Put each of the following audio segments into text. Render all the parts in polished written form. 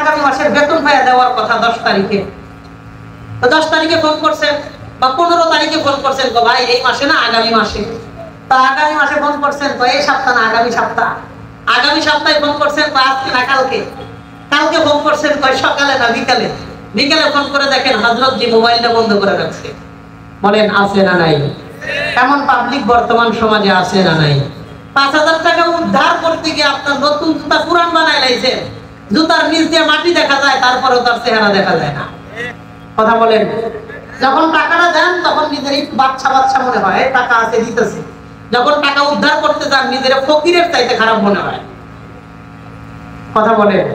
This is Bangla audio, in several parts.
আগামী মাসের বেতন পাইয়া দেওয়ার কথা 10 তারিখে, তো 10 তারিখে ফোন করছেন বা 15 তারিখে ফোন করছেন, তো ভাই এই মাসে না আগামী মাসে, তো আগামী মাসে ফোন করছেন, তো এই সপ্তাহ না আগামী সপ্তাহ, আগামী সপ্তাহে ফোন করছেন, তো আজকে না কালকে, কালকে ফোন করছেন, তো সকালে না বিকালে, বিকালে ফোন করে দেখেন হযরত জি মোবাইলটা বন্ধ করে রাখছে। বলেন আছে না নাই? এমন পাবলিক বর্তমান সমাজে আছে না নাই? 5000 টাকা উদ্ধার করতে গিয়ে আপনার নতুন জুতা পুরান বানায় লাইছেন, জুতার নিচ দিয়ে মাটি দেখা যায়, তারপরেও তার চেহারা দেখা যায় না। কথা বলেন। যখন টাকাটা দেন তখন নিজের একটু বাচ্চা বাচ্চা মনে হয়, টাকা আছে দিতেছে। যখন টাকা উদ্ধার করতে যান নিজের ফকিরের চাইতে খারাপ মনে হয়। কথা বলেন।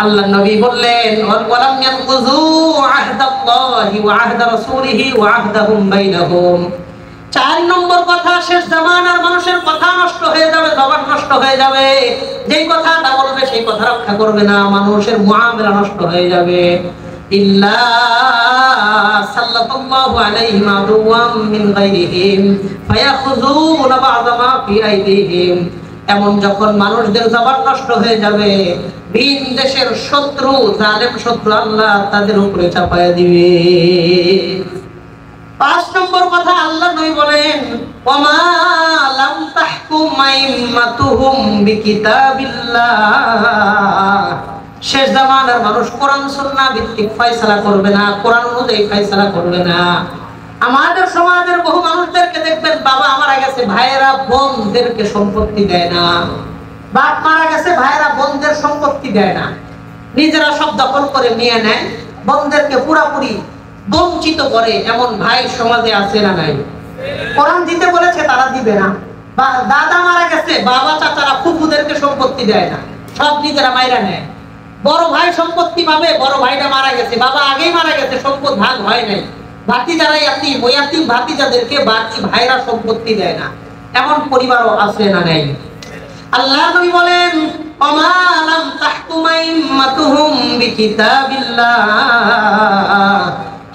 আল্লাহ নবী বললেন ওয়ালাম ইয়ানকুযু আহদাল্লাহি ওয়া আহদা রাসূলিহি ওয়া আহদাহুম বাইনাহুম। 4 নম্বর কথা, শেষ জামানার মানুষের কথা নষ্ট হয়ে যাবে, জবান নষ্ট হয়ে যাবে, যেই কথাটা বলবে সেই কথা রক্ষা করবে না, মানুষের মুআমালা নষ্ট হয়ে যাবে। ইল্লা সাল্লাল্লাহু আলাইহি আদুওয়াম মিন গায়রিহিম ফায়াখুযুনা বা'দা মা ফি আইদিহিম। এমন যখন মানুষদের জবান নষ্ট হয়ে যাবে, ভিন দেশের শত্রু, জালেম শত্রু আল্লাহ তাদের উপরে চাপায়া দিবে। 5 নম্বর কথা, আল্লাহ নবী বলেন ওয়ামা লাম তাহকুম আইম্মাতুহুম বিকিতাবিল্লাহ। শেষ জামানার মানুষ কোরআন সুন্নাহ ভিত্তিক ফয়সালা করবে না, কোরআন অনুযায়ী ফয়সালা করবে না। আমাদের সমাজের বহু মানুষদেরকে দেখবেন, বাবা মারা গেছে, ভাইয়েরা বোনদেরকে সম্পত্তি দেয় না, বাপ মারা গেছে, ভাইয়েরা বোনদের সম্পত্তি দেয় না, নিজেরা সব দখল করে নিয়ে নেয়, বোনদেরকে পুরাপুরি বঞ্চিত করে। এমন ভাই সমাজে আছে না নাই? কোরআন দিতে বলেছে তারা দিবে না। দাদা মারা গেছে, বাবা চাচারা ফুফুদেরকে সম্পত্তি দেয় না, সব নিজেরা মাইরা নেয়। বড় ভাই সম্পত্তি পাবে, বড় ভাইটা মারা গেছে, বাবা আগেই মারা গেছে, সম্পদ ভাগ হয় নাই, ভাতিজারাই ইয়াতীম, ওই ইয়াতীম ভাতিজাদেরকে বাকি ভাইরা সম্পত্তি দেয় না। এমন পরিবারও আছে না নাই? আল্লাহ নবী বলেন ওমা লাম তাহকুম আইম্মাতুহুম বিকিতাবিল্লাহ।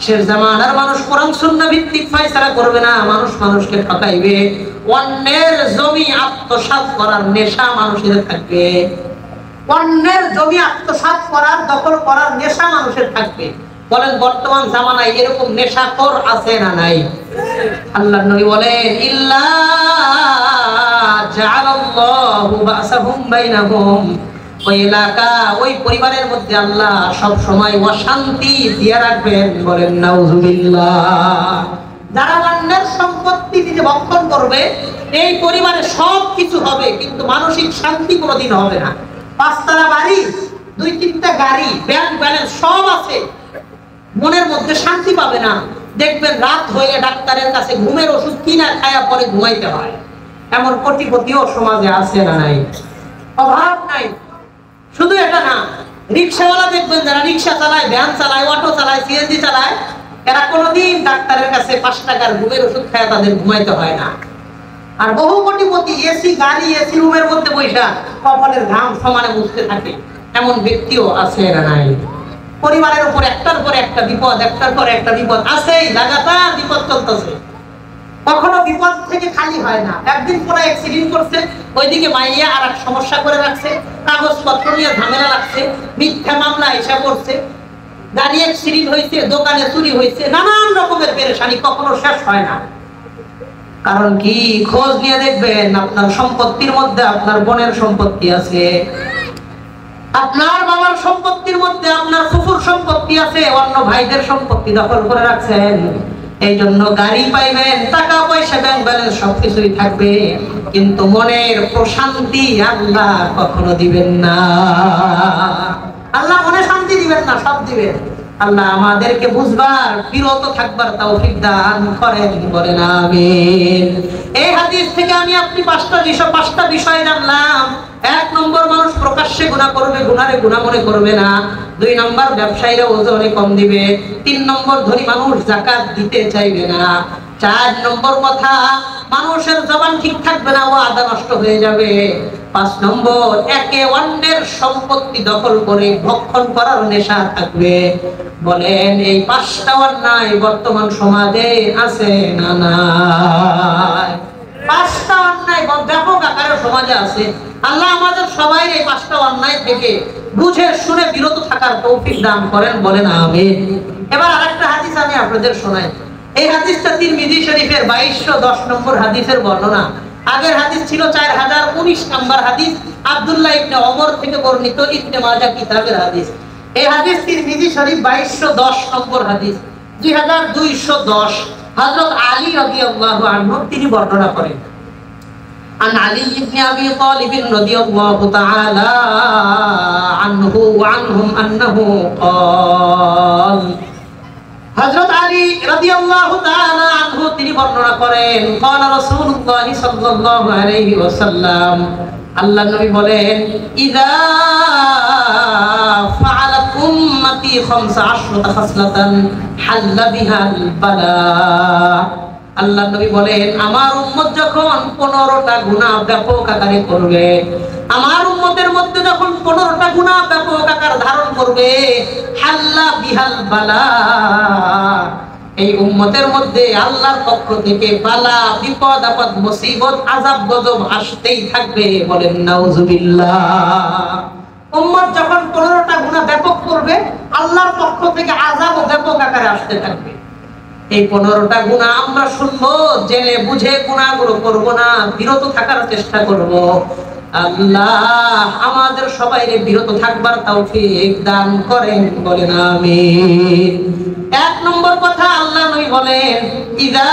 শেষ জামানার মানুষ কোরআন সুন্নাহ ভিত্তিক ফয়সালা করবে না, মানুষ মানুষকে ঠকাইবে, অন্যের জমি আত্মসাৎ করার নেশা মানুষের থাকবে, অন্যের জমি আত্মসাৎ করার, দখল করার নেশা মানুষের থাকবে। বলেন বর্তমান জামানায় এরকম নেশাখোর আছে না নাই? আল্লাহ নবী বলেন ইল্লা জাআলাল্লাহু বাসাহুম বাইনাহুম। ওই এলাকা, ওই পরিবারের মধ্যে আল্লাহ সব সময় অশান্তি দিয়ে রাখবেন। বলেন নাউযুবিল্লাহ। যারা অন্যের সম্পত্তি নিজে ভক্ষণ করবে, এই পরিবারে সব কিছু হবে কিন্তু মানসিক শান্তি কোনোদিন হবে না। 5 তলা বাড়ি, 2-3টা গাড়ি, ব্যাংক ব্যালেন্স সব আছে, মনের মধ্যে শান্তি পাবে না। দেখবেন রাত হয়ে ডাক্তারের কাছে ঘুমের ওষুধ কিনা খায়া পরে ঘুমাইতে হয়। এমন কোটিপতিও সমাজে আছে না নাই? অভাব নাই। শুধু এটা না, রিকশাওয়ালা দেখবেন যারা রিকশা চালায়, ভ্যান চালায়, অটো চালায়, সিএনজি চালায়, এরা কোনোদিন ডাক্তারের কাছে 5 টাকার ঘুমের ওষুধ খায় তাদের ঘুমাইতে হয় না। আর বহু কোটিপতি এসি গাড়ি, এসি রুমের মধ্যে বৈশা কপালের ঘাম সমানে মুছতে থাকে। এমন ব্যক্তিও আছে না নাই? পরিবারের উপর একটার পর একটা বিপদ, একটার পর একটা বিপদ আছেই, লাগাতার বিপদ চলতেছে। কখনো বিপদ থেকে খালি হয় না। একদিন পরে অ্যাক্সিডেন্ট করছে, ওইদিকে মাইয়া আর এক সমস্যা করে রাখছে, কাগজপত্র নিয়ে ঝামেলা লাগছে, মিথ্যা মামলা এসে করছে, গাড়ি অ্যাক্সিডেন্ট হয়েছে, দোকানে চুরি হয়েছে, নানান রকমের পেরেশানি, কখনো শেষ হয় না। কারণ কি? খোঁজ নিয়ে দেখবেন আপনার সম্পত্তির মধ্যে আপনার বোনের সম্পত্তি আছে, আপনার বাবার সম্পত্তির মধ্যে আপনার ফুফুর সম্পত্তি আছে, অন্য ভাইদের সম্পত্তি দখল করে রাখছেন। এই জন্য গাড়ি পাইবেন, টাকা পয়সা, ব্যাংক ব্যালেন্স সবকিছুই থাকবে, কিন্তু মনের প্রশান্তি আল্লাহ কখনো দিবেন না। আল্লাহ মনে শান্তি দিবেন না, সব দিবেন। আল্লাহ আমাদেরকে বুঝবার, বিরত থাকবার তৌফিক দান করেন। বলেন আমিন। এই হাদিস থেকে আমি আপনি 5টা বিষয় জানলাম। 1 নম্বর, মানুষ প্রকাশ্যে গুনাহ করবে, গুনারে গুনাহ মনে করবে না। 2 নম্বর, ব্যবসায়ীরা ওজনে কম দিবে। 3 নম্বর, ধনী মানুষ যাকাত দিতে চাইবে না। 4 নম্বর কথা, মানুষের জবান ঠিক থাকবে না, ওয়াদা নষ্ট হয়ে যাবে। 5 নম্বর, একে অন্যের সম্পত্তি দখল করে ভক্ষণ করার নেশা থাকবে। বলেন এই 5টা অন্যায় বর্তমান সমাজে আছে না নাই? পাঁচটা অন্যায় ব্যাপক আকারে সমাজে আছে। আল্লাহ আমাদের সবাই এই পাঁচটা অন্যায় থেকে বুঝে শুনে বিরত থাকার তৌফিক দান করেন, বলেন আমিন। এবার আরেকটা হাদিস আমি আপনাদের শোনাই। এই হাদিসটা তিরমিজি শরীফের 2210 নম্বর হাদিসের বর্ণনা। আগের হাদিস ছিল 4019 নম্বর হাদিস, আব্দুল্লাহ ইবনে ওমর থেকে বর্ণিত, ইবনে মাজাহ কিতাবের হাদিস। এই হাদিস তিরমিজি শরীফ 2210 নম্বর হাদিস, 2210। হযরত আলী রাদিয়াল্লাহু আনহু তিনি বর্ণনা করেন। عن علي بن أبي طالب رضي الله تعالى عنه وعنهم أنه قال হযরত আলী রাদিয়াল্লাহু তাআলা আনহু তিনি বর্ণনা করেন, قال رسول الله صلى الله عليه وسلم, আল্লাহর নবী বলেন, ইযা ফাআলাত উম্মতি 15 খাসলাতান হাল্লা বিহাল বালা। আল্লাহর নবী বলেন, আমার উম্মত যখন 15টা গুনাহ ব্যাপক আকারে করবে, আমার উম্মতের মধ্যে যখন 15টা গুনাহ ব্যাপক আকার ধারণ করবে, হাল্লা বিহাল বালা, এই উম্মতের মধ্যে আল্লাহর পক্ষ থেকে বালা, বিপদ আপদ, মুসিবত, আযাব গজব আসতেই থাকবে, বলেন নাউজুবিল্লাহ। উম্মত যখন 15টা গুনাহ ব্যাপক করবে, আল্লাহর পক্ষ থেকে আযাব ও ব্যাপক আকারে আসতে থাকবে। এই 15টা গুনাহ আমরা শুনবো, জেনে বুঝে গুনাহগুলো করব না, বিরত থাকার চেষ্টা করব। আল্লাহ আমাদের সবাইকে বিরত থাকবার তৌফিক দান করেন, বলেন আমিন। এক নম্বর কথা, আল্লাহ নবী বলেন, ইযা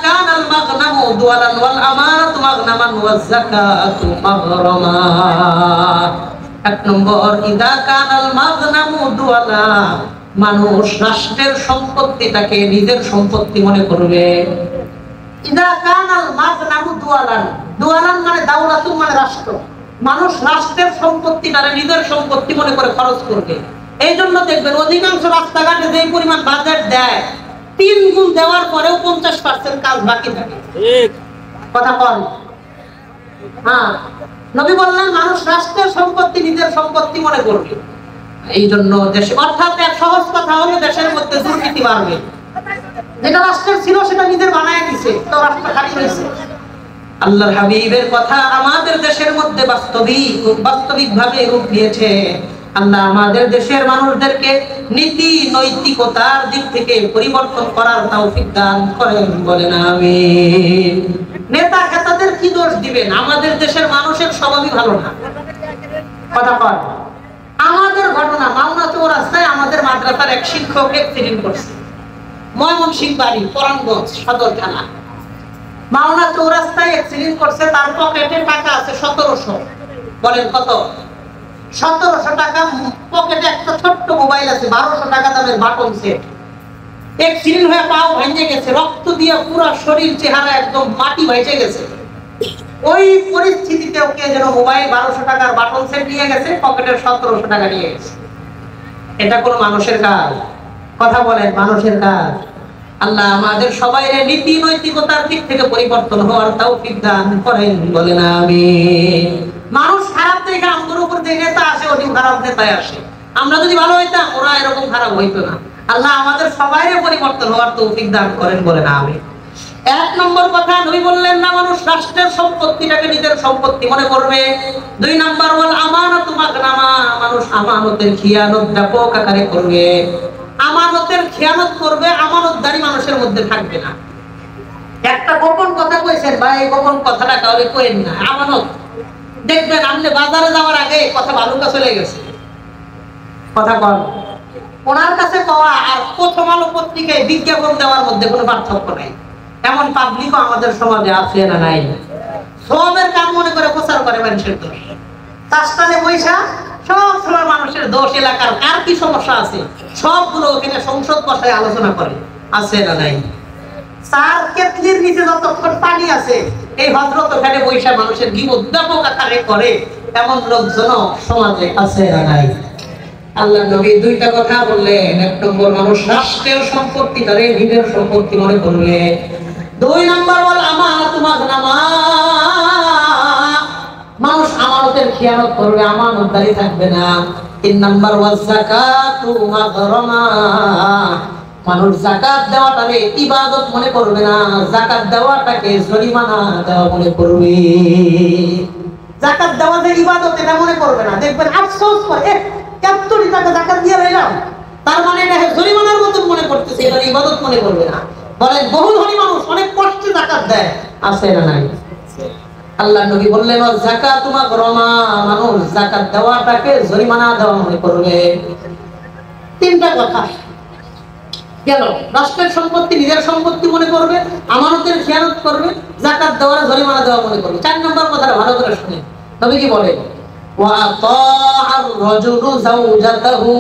কানাল মাগনামু দুয়ালান ওয়াল আমানাতু মাগনামান ওয়াজ যাকাতু মাগরামা। এক নম্বর, ইযা কানাল মাগনামু দুয়ালা, মানুষ রাষ্ট্রের সম্পত্তিটাকে নিজের সম্পত্তি মনে করবে। ইযা কানাল মাগনামু দুয়ালান, দুয়ালান মানে দাওলাতু মানে রাষ্ট্র। মানুষ রাষ্ট্রের সম্পত্তিটাকে নিজের সম্পত্তি মনে করে খরচ করবে। এই জন্য দেখবেন অধিকাংশ রাস্তাঘাটে যে পরিমাণ বাজেট দেয়, 3 গুণ দেওয়ার পরেও 50% কাজ বাকি থাকে। ঠিক কথা বল। হ্যাঁ, নবী বললেন মানুষ রাষ্ট্রের সম্পত্তি নিজের সম্পত্তি মনে করবে। এই জন্য দেশে, অর্থাৎ এক সহজ কথা হলো, দেশের মধ্যে দুর্নীতি বাড়বে। যেটা রাষ্ট্রের ছিল সেটা নিজের বানায় দিছে, তো রাষ্ট্র খালি হয়েছে। আল্লাহর হাবিবের কথা আমাদের দেশের মধ্যে বাস্তবিকভাবে রূপ নিয়েছে। আল্লাহ আমাদের দেশের মানুষদেরকে নীতি নৈতিকতার দিক থেকে পরিবর্তন করার তৌফিক দান করেন, বলেন আমিন। নেতা খেতাদের কি দোষ দিবেন? আমাদের দেশের মানুষের স্বভাবই ভালো না। কথা বল। আমাদের ঘটনা, মাওনা চৌরাস্তায় আমাদের মাদ্রাসার এক শিক্ষক অ্যাক্সিডেন্ট করছে। ময়মনসিংহ বাড়ি, পরানগঞ্জ সদর থানা। মাওনা চৌরাস্তায় অ্যাক্সিডেন্ট করছে, তার পকেটে টাকা আছে 1700। বলেন কত? 1700 টাকা। পকেটে একটা ছোট্ট মোবাইল আছে, 1200 টাকা দামের বাটন সেট। অ্যাক্সিডেন্ট হয়ে পাও ভেঙে গেছে, রক্ত দিয়ে পুরো শরীর চেহারা একদম মাটি ভেসে গেছে। ওই পরিস্থিতিতে ওকে যেন মোবাইল 1200 টাকার বাটন সেট নিয়ে গেছে, পকেটের 1700 টাকা নিয়ে গেছে। এটা কোন মানুষের কাজ? কথা বলেন, মানুষের কাজ? আল্লাহ আমাদের সবাইকে নীতি নৈতিকতার দিক থেকে পরিবর্তন হওয়ার তৌফিক দান করেন, বলেন আমিন। মানুষ খারাপ দেখে আমাদের উপর যে নেতা আসে, ওই খারাপ নেতাই আসে। আমরা যদি ভালো হইতাম, ওরা এরকম খারাপ হইতো না। আল্লাহ আমাদের সবাইকে পরিবর্তন হওয়ার তৌফিক দান করেন, বলেন আমিন। এক নম্বর কথা, নবী বললেন না মানুষ রাষ্ট্রের সম্পত্তিটাকে নিজের সম্পত্তি মনে করবে। 2 নম্বর, ওয়াল আমানাতু মাগনামা, মানুষ আমানতের খিয়ানত ব্যাপক আকারে করবে। আমানতের খেয়ানত করবে, আমানতদারি মানুষের মধ্যে থাকবে না। একটা গোপন কথা কইছেন ভাই, এই গোপন কথাটা কাউকে কইেন না। আমানত দেখবেন আপনি বাজারে যাওয়ার আগে কথা ভালুকা চলে গেছে, কথা বল। ওনার কাছে পাওয়া আর প্রথম আলো পত্রিকায় বিজ্ঞাপন দেওয়ার মধ্যে কোনো পার্থক্য নাই। এমন পাবলিকও আমাদের সমাজে আছে না নাই? সবের কাম মনে করে প্রচার করে মানুষের দোষ। তাস্তানে পয়সা সব সময় মানুষের দোষ, এলাকার কার কি সমস্যা আছে সবগুলো ওখানে সংসদ বসায় আলোচনা করে, আছে না নাই? চার কেতলির নিচে যতক্ষণ পানি আছে, এই হযরত ওখানে পয়সা মানুষের গীবত ব্যাপক আকারে করে, এমন লোকজন সমাজে আছে না নাই? আল্লাহ নবী 2টা কথা বললেন। 1 নম্বর, মানুষ রাষ্ট্রের সম্পত্তি ধরে নিজের সম্পত্তি মনে করবে। 2 নম্বর, ওয়াল আমানাতু মাগনামা, মানুষ আমানতের খেয়ানত করবে, আমানতদারি থাকবে না। 3 নম্বর, ওয়াজ যাকাতু মাগরামা, মানুষ জাকাত দেওয়াটারে ইবাদত মনে করবে না, জাকাত দেওয়াটাকে জরিমানা দেওয়া মনে করবে। জাকাত দেওয়া যে ইবাদত এটা মনে করবে না, দেখবেন আফসোস করে এত টাকা জাকাত দিয়ে রইলাম, তার মানে এটা জরিমানার মতন মনে করতেছে, এটা ইবাদত মনে করবে না। বলেন বহু ধনী মানুষ অনেক কষ্টে জাকাত দেয়, আছে না নাই? আল্লাহ নবী বললেন যাকাতু মাগরামা, মানুষ যাকাত দেওয়াটাকে জরিমানা দেওয়া মনে করবে। তিনটা কথা গেল, রাষ্ট্রের সম্পত্তি নিজের সম্পত্তি মনে করবে, আমানতের খেয়ানত করবে, যাকাত দেওয়ার জরিমানা দেওয়া মনে করবে। 4 নম্বর কথাটা ভালো করে শুনে, তবে কি বলে ওয়া আতাআর রাজুলু যাওজাতাহু,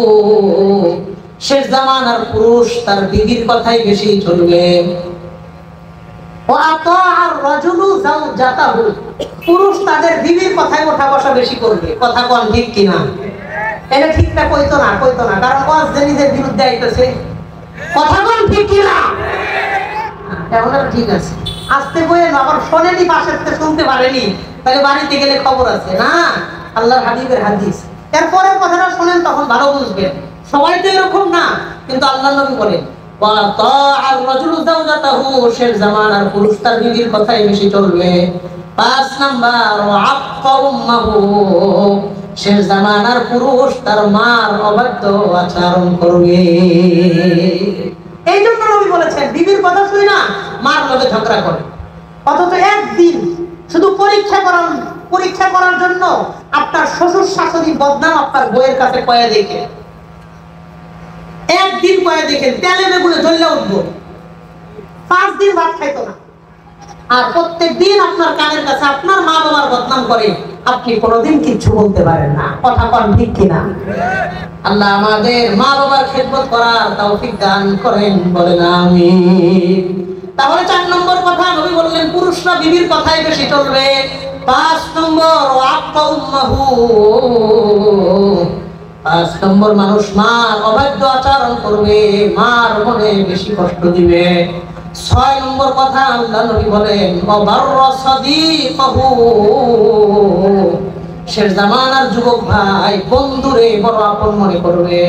শেষ জামানার পুরুষ তার বিবির কথাই বেশি চলবে। ওয়া আতাআর রাজুলু যাওজাতাহু, পুরুষ তাদের বিবির কথায় ওঠা বসা বেশি করবে। কথা কোন ঠিক কিনা? এটা ঠিকটা কইতো না, কারণ ওয়াজ যে নিজের বিরুদ্ধে আইতেছে। কথা কোন ঠিক কিনা? এখন ঠিক আছে, আস্তে বইয়ে আবার শোনেনি, পাশের থেকে শুনতে পারেনি, তাহলে বাড়িতে গেলে খবর আছে না। আল্লাহর হাবিবের হাদিস, এরপরের কথাটা শুনেন তখন ভালো বুঝবেন। সবাই তো এরকম না, কিন্তু আল্লাহর নবী বলেন ওয়া তাআর রাজুলু যাওজাতাহু, শেষ জামানার পুরুষ তার বিবির কথাই বেশি চলবে। 5 নাম্বার ওয়া আক্কা উম্মাহু, শেষ জামানার পুরুষ তার মার অবাধ্য আচরণ করবে। এই জন্য নবী বলেছেন বিবির কথা শুনি না মার লগে ঝগড়া করে। অথচ একদিন শুধু পরীক্ষা করার জন্য আপনার শ্বশুর শাশুড়ি বদনাম আপনার বইয়ের কাছে কয়ে দেখে, একদিন কয়ে দেখেন তেলে বেগুনে জ্বলে উঠবো, 5 দিন ভাত খাইতো না। আর প্রত্যেক দিন আপনার কানের কাছে আপনার মা বাবার বদনাম করে, আপনি কোনোদিন কিছু বলতে পারেন না। কথা কোন ঠিক কিনা? আল্লাহ আমাদের মা বাবার খেদমত করার তৌফিক দান করেন, বলেন আমিন। তাহলে 4 নম্বর কথা নবী বললেন পুরুষরা বিবির কথাই বেশি চলবে। 5 নম্বর ওয়াক্কা উম্মাহু, 5 নম্বর মানুষ মার অবাধ্য আচরণ করবে, মার মনে বেশি কষ্ট দিবে। 6 নম্বর কথা আল্লাহ নবী বলেন ওয়াবাররা সাদিকাহু, শেষ জামানার যুবক ভাই বন্ধুরে বড় আপন মনে করবে,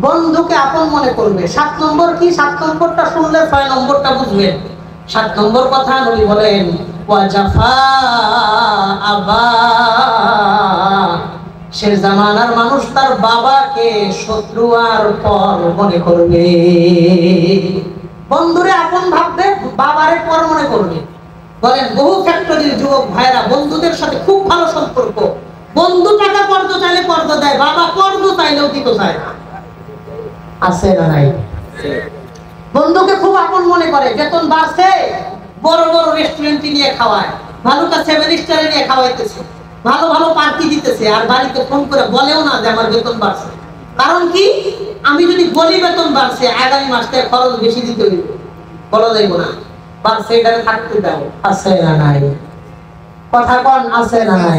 বন্ধুকে আপন মনে করবে। 7 নম্বর কি? 7 নম্বরটা শুনলে 6 নম্বরটা বুঝবেন। 7 নম্বর কথা নবী বলেন ওয়া জাফা আবা, শেষ জামানার মানুষ তার বাবাকে শত্রু আর পর মনে করবে। বন্ধুরে আপন ভাববে, বাবারে পর মনে করবে। বলেন বহু ফ্যাক্টরির যুবক ভাইরা বন্ধুদের সাথে খুব ভালো সম্পর্ক, বন্ধু টাকা কর্জ চাইলে কর্জ দেয়, বাবা কর্জ চাইলেও দিতে চায় না। আছে না নাই? বন্ধুকে খুব আপন মনে করে, বেতন বাড়ছে বড় বড় রেস্টুরেন্টে নিয়ে খাওয়ায়, ভালুকা 7 স্টারে নিয়ে খাওয়াইতেছে, ভালো ভালো পার্টি দিতেছে, আর বাড়িতে ফোন করে বলেও না যে আমার বেতন বাড়ছে। কারণ কি? আমি যদি বলি বেতন বাড়ছে, আগামী মাস থেকে খরচ বেশি দিতে হইব, বলা যাইব না, বাড়ছে এটাকে থাকতে দাও। আছে না নাই? কথা কোন আছে না নাই?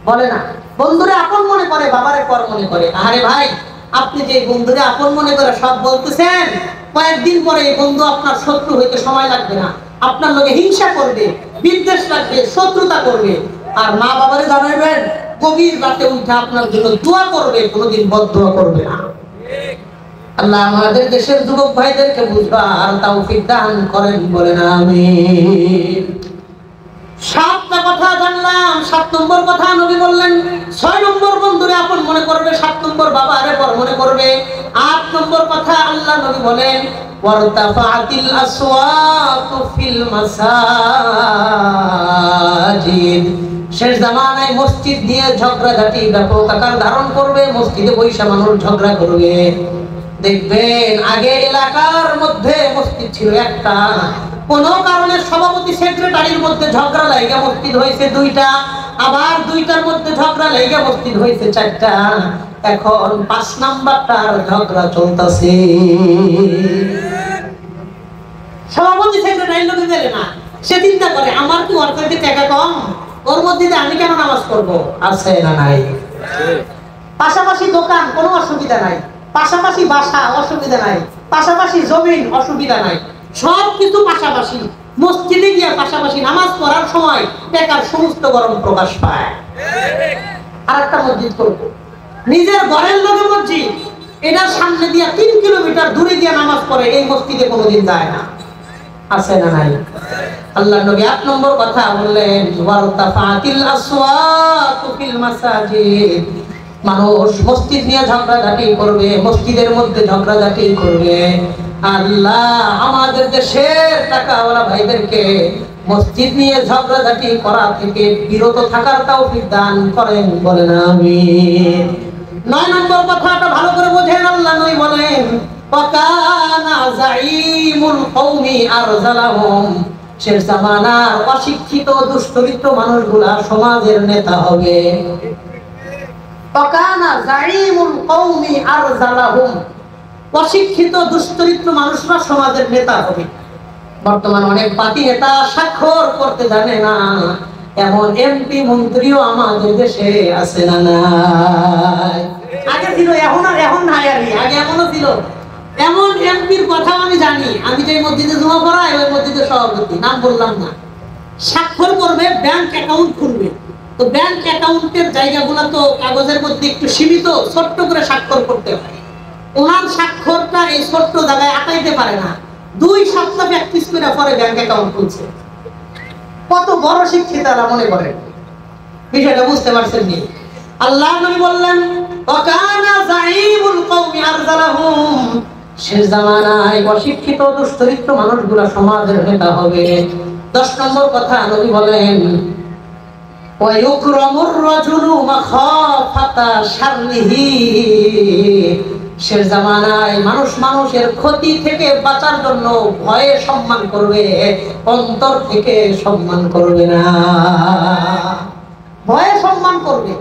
বলে না বন্ধুরে আপন মনে করে, বাবারে পর মনে করে। আরে ভাই, আপনি যে বন্ধুরে আপন মনে করে সব বলতেছেন, কয়েকদিন পরে এই বন্ধু আপনার শত্রু হইতে সময় লাগবে না, আপনার লোকে হিংসা করবে, বিদ্বেষ রাখবে, শত্রুতা করবে। আর মা বাবারে জানাবেন গভীর রাতে উঠে আপনার জন্য দোয়া করবে, কোনোদিন বদদোয়া করবে না। আল্লাহ আমাদের দেশের যুবক ভাইদেরকে বুঝবার তৌফিক দান করেন, বলেন আমিন। 7টা কথা জানলাম। 7 নম্বর কথা নবী বললেন 6 নম্বর বন্ধুরে আপন মনে করবে, 7 নম্বর বাবারে পর মনে করবে। 8 নম্বর কথা আল্লাহ নবী বলেন ওয়ারতাফাতিল আসওয়াতু ফিল মাসাজিদ, শেষ জামানায় মসজিদ নিয়ে ঝগড়াঝাটি ব্যাপক আকার ধারণ করবে, মসজিদে বৈশা মানুষ ঝগড়া করবে। দেখবেন আগে এলাকার মধ্যে মসজিদ ছিল একটা, কোন কারণে সভাপতি সেক্রেটারির মধ্যে ঝগড়া লাগা মসজিদ হয়েছে 2টা, আবার 2টার মধ্যে ঝগড়া লাগা মসজিদ হয়েছে 4টা। এখন 5 নাম্বারটার ঝগড়া চলতেছে। সভাপতি সেক্রেটারি লোকে গেলে না, সে চিন্তা করে আমার কি ওর থেকে টাকা কম, ওর মধ্যে আমি কেন নামাজ পড়বো। আছে না নাই? পাশাপাশি দোকান কোনো অসুবিধা নাই, পাশাপাশি বাসা অসুবিধা নাই, পাশাপাশি জমিন অসুবিধা নাই, সবকিছু পাশাপাশি। মসজিদে গিয়ে পাশাপাশি নামাজ পড়ার সময় বেকার সমস্ত গরম প্রকাশ পায়। আর একটা মসজিদ করবো, নিজের ঘরের লোকে মসজিদ, এটার সামনে দিয়া 3 কিলোমিটার দূরে গিয়ে নামাজ পড়ে, এই মসজিদে কোনোদিন যায় না। আছে না নাই? আল্লাহর নবী 8 নম্বর কথা বললেন, ওয়ারতাফাতিল আসওয়াতু ফিল মাসাজিদ। মানুষ মসজিদ নিয়ে ঝগড়াঝাটি করবে, মসজিদের মধ্যে ঝগড়াঝাটি করবে। আল্লাহ আমাদের দেশের টাকাওয়ালা ভাইদেরকে মসজিদ নিয়ে ঝগড়াঝাটি করা থেকে বিরত থাকার তৌফিক দান করেন, বলেন আমিন। 9 নম্বর কথাটা ভালো করে বোঝেন। আল্লাহ নবী বলেন, ওয়াকানা যাইমুল কওমি আরজালাহুম। শেষ জামানার অশিক্ষিত দুশ্চরিত্র মানুষগুলা সমাজের নেতা হবে। ওয়াকানা যাইমুল কওমি আরজালাহুম। অশিক্ষিত দুশ্চরিত্র মানুষরা সমাজের নেতা হবে। বর্তমান অনেক পার্টি নেতা স্বাক্ষর করতে জানে না, এমন এমপি মন্ত্রীও আমাদের দেশে আছে না নাই? আগে ছিল, এখন নাই। আগে এমনও ছিল। এমন এমপির কথা আমি জানি, আমি যে মসজিদে জমা পড়াই ওই মসজিদের সভাপতি, নাম বললাম না, স্বাক্ষর করবে, ব্যাংক অ্যাকাউন্ট খুলবে। তো ব্যাংক অ্যাকাউন্টের জায়গাগুলো তো কাগজের মধ্যে একটু সীমিত, ছোট্ট করে স্বাক্ষর করতে হয়। ওনার স্বাক্ষরটা এই ছোট্ট জায়গায় আটাইতে পারে না, 2 সপ্তাহ প্র্যাকটিস করে পরে ব্যাংক অ্যাকাউন্ট খুলছে। কত বড় শিক্ষিতরা মনে করেন, বিষয়টা বুঝতে পারছেন নি? আল্লাহ নবী বললেন, ওয়াকানা যাইমুল কওমি আরজালাহুম। শেষ জামানায় অশিক্ষিত দুশ্চরিত্র মানুষগুলা সমাজের নেতা হবে। 10 নম্বর কথা নবী বলেন, ওয়া ইউকরামুর রাজুলু মাখাফাতা শাররিহি। শেষ জামানায় মানুষ মানুষের ক্ষতি থেকে বাঁচার জন্য ভয়ে সম্মান করবে, অন্তর থেকে সম্মান করবে না। ভয়ে সম্মান করবে।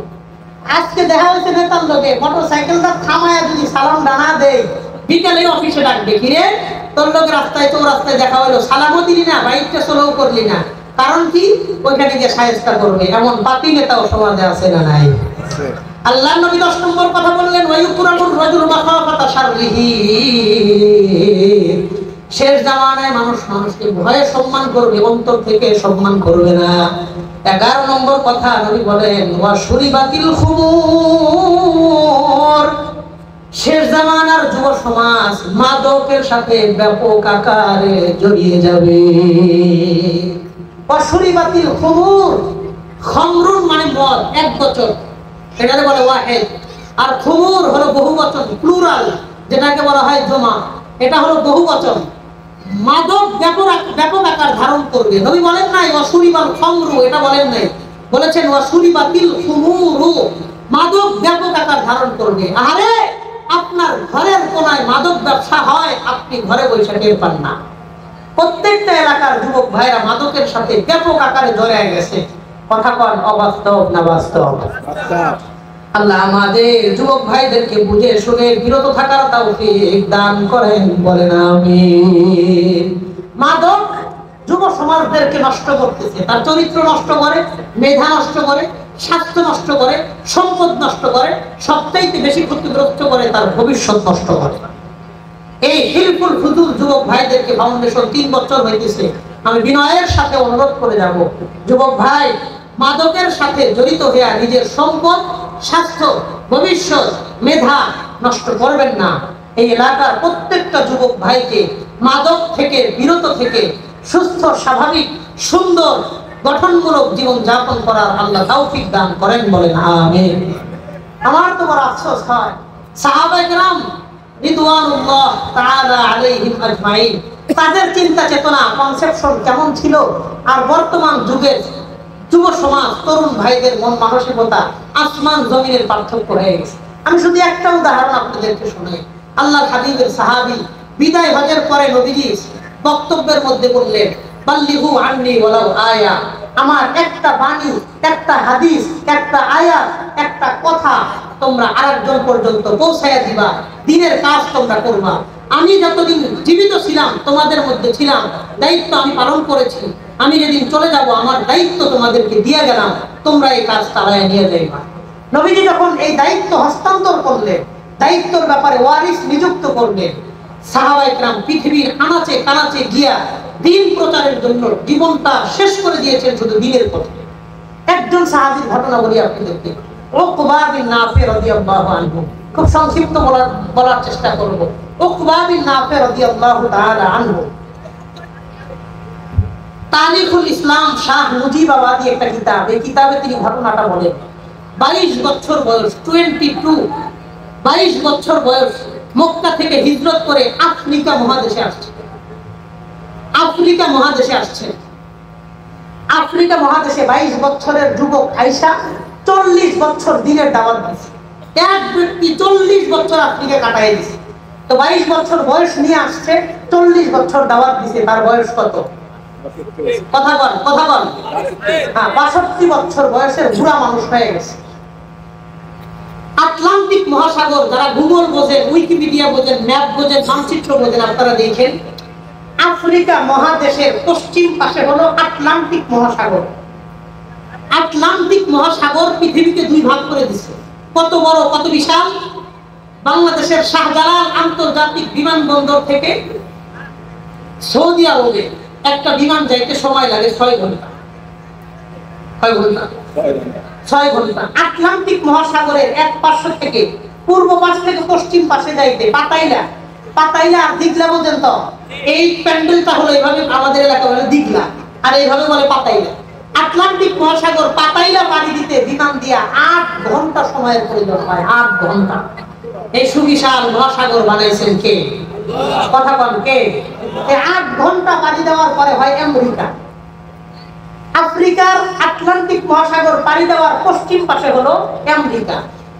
আজকে দেখা হয়েছে নেতার লোকে মোটরসাইকেলটা থামায়া যদি সালাম ডানা দেয়, বিকেলে অফিসে ডাকবে, কিরে তোর লোক রাস্তায় চৌরাস্তায় দেখা হলো, সালামও দিলি না, বাইকটা স্লো করলি না, কারণ কি? ওইখানে গিয়ে শায়েস্তা করবে। এমন পাপী নেতাও সমাজে আছে না নাই? আল্লাহ নবী 10 নম্বর কথা বললেন, ওয়ায়ুকুরামুর রাজুলু মাখাফাতা শাররিহি। শেষ জামানায় মানুষ মানুষকে ভয়ে সম্মান করবে, অন্তর থেকে সম্মান করবে না। 11 নম্বর কথা নবী বলেন, ওয়া শুরিবাতিল খুমুর। শেষ জামানার যুব সমাজ মাদকের সাথে ব্যাপক আকারে জড়িয়ে যাবে। ওয়া শুরিবাতিল খুমুর। খামরুন মানে মদ, এক বচন, এটাকে বলে ওয়াহিদ। আর খুমুর হলো বহুবচন, প্লুরাল, যেটাকে বলা হয় জমা, এটা হলো বহুবচন। মাদক ব্যাপক আকার ধারণ করবে। নবী বলেন নাই ওয়াসুরিবাল খামরু, এটা বলেন নাই, বলেছেন ওয়াসুরিবাতিল খুমুরু। মাদক ব্যাপক আকার ধারণ করবে। আরে আপনার ঘরের কোনায় মাদক ব্যবসা হয়, আপনি ঘরে বসে টের পান না। প্রত্যেকটা এলাকার যুবক ভাইরা মাদকের সাথে ব্যাপক আকারে জড়িয়ে গেছে। কথা কন অবাস্তব না বাস্তব? আল্লাহ আমাদের যুবক ভাইদেরকে বুঝে শুনে বিরত থাকার তৌফিক দান করেন, বলেন আমিন। মাদক যুব সমাজদেরকে নষ্ট করতেছে, তার চরিত্র নষ্ট করে, মেধা নষ্ট করে, স্বাস্থ্য নষ্ট করে, সম্পদ নষ্ট করে, সবচাইতে বেশি ক্ষতিগ্রস্ত করে তার ভবিষ্যৎ নষ্ট করে। এই হিলফুল ফুজুল যুবক ভাইদেরকে ফাউন্ডেশন 3 বছর হইতেছে, আমি বিনয়ের সাথে অনুরোধ করে যাব, যুবক ভাই মাদকের সাথে জড়িত হয়ে নিজের সম্পদ, স্বাস্থ্য, ভবিষ্যৎ, মেধা নষ্ট করবেন না। এই এলাকার প্রত্যেকটা যুবক ভাইকে মাদক থেকে বিরত থেকে সুস্থ, স্বাভাবিক, সুন্দর, গঠনমূলক জীবন যাপন করার আল্লাহ তৌফিক দান করেন, বলেন আমিন। আমার তো বড় আফসোস হয়, সাহাবায়ে কেরাম রিদওয়ানুল্লাহ তাআলা আলাইহিম আজমাইন, তাদের চিন্তা চেতনা, কনসেপশন কেমন ছিল, আর বর্তমান যুগের যুব সমাজ, তরুণ ভাইদের মন মানসিকতা আসমান জমিনের পার্থক্য হয়ে গেছে। আমি শুধু একটা উদাহরণ আপনাদেরকে শোনাই। আল্লাহর হাবিবের সাহাবী বিদায় হজের পরে নবীজি বক্তব্যের মধ্যে বললেন, বাল্লিগু আন্নী ওয়ালাউ আয়া। আমার একটা বাণী, একটা হাদিস, একটা আয়াত, একটা কথা তোমরা আরেকজন পর্যন্ত পৌঁছায়া দিবা, দ্বীনের কাজ তোমরা করবা। আমি যতদিন জীবিত ছিলাম তোমাদের মধ্যে ছিলাম, দায়িত্ব আমি পালন করেছি। আমি যেদিন চলে যাব আমার দায়িত্ব তোমাদেরকে দিয়ে গেলাম, তোমরা এই কাজ চালায় নিয়ে যাইবা। নবীজি যখন এই দায়িত্ব হস্তান্তর করলেন, দায়িত্বের ব্যাপারে ওয়ারিস নিযুক্ত করলেন, সাহাবায়ে কেরাম পৃথিবীর আনাচে কানাচে গিয়া দ্বীন প্রচারের জন্য জীবনটা শেষ করে দিয়েছেন শুধু দ্বীনের পথে। একজন সাহাবীর ঘটনা বলি আপনাদেরকে, উকবা বিন নাফি রাদিয়াল্লাহু আনহু। খুব সংক্ষিপ্ত বলার চেষ্টা করব। উকবা বিন নাফি রাদিয়াল্লাহু তাআলা আনহু তারিখুল ইসলাম শাহ মুজিবাবাদী একটা কিতাব, এই কিতাবে তিনি ঘটনাটা বলেন। 22 বছর বয়স, 22 বছর বয়স মক্কা থেকে হিজরত করে আফ্রিকা মহাদেশে আসছে। আফ্রিকা মহাদেশে 22 বছরের যুবক আয়েশা 40 বছর দিনের দাওয়াত দিয়েছে। এক ব্যক্তি 40 বছর আফ্রিকা কাটায় দিয়েছে। তো 22 বছর বয়স নিয়ে আসছে, 40 বছর দাওয়াত দিয়েছে। তার বয়স কত? কথা বল। হ্যাঁ, 62 বছর বয়সের বুড়া মানুষ হয়ে গেছে। আটলান্টিক মহাসাগর, যারা ভূগোল বোঝেন, উইকিপিডিয়া বোঝেন, ম্যাপ বোঝেন, মানচিত্র বোঝেন, আপনারা দেখেন আফ্রিকা মহাদেশের পশ্চিম পাশে হলো আটলান্টিক মহাসাগর। আটলান্টিক মহাসাগর পৃথিবীকে 2 ভাগ করে দিচ্ছে। কত বড়, কত বিশাল! বাংলাদেশের শাহজালাল আন্তর্জাতিক বিমানবন্দর থেকে সৌদি আরবে একটা বিমান যাইতে সময় লাগে 6 ঘন্টা। 6 ঘন্টা। আটলান্টিক মহাসাগরের এক পাশ থেকে পূর্ব পাশ থেকে পশ্চিম পাশে যাইতে পাতাইলা আর দিগলা পর্যন্ত, এই প্যান্ডেলটা হলো এইভাবে, আমাদের এলাকা বলে দিগলা, আর এইভাবে বলে পাতাইলা। আটলান্টিক মহাসাগর পাতাইলা পাড়ি দিতে বিমান দিয়া 8 ঘন্টা সময়ের প্রয়োজন হয়। 8 ঘন্টা। এই সুবিশাল মহাসাগর বানাইছেন কে? কথা বল, কে? এই 8 ঘন্টা পাড়ি দেওয়ার পরে হয় আমেরিকা। আফ্রিকার আটলান্টিক মহাসাগর পাড়ি দেওয়ার পশ্চিম পাশে হলো আমেরিকা।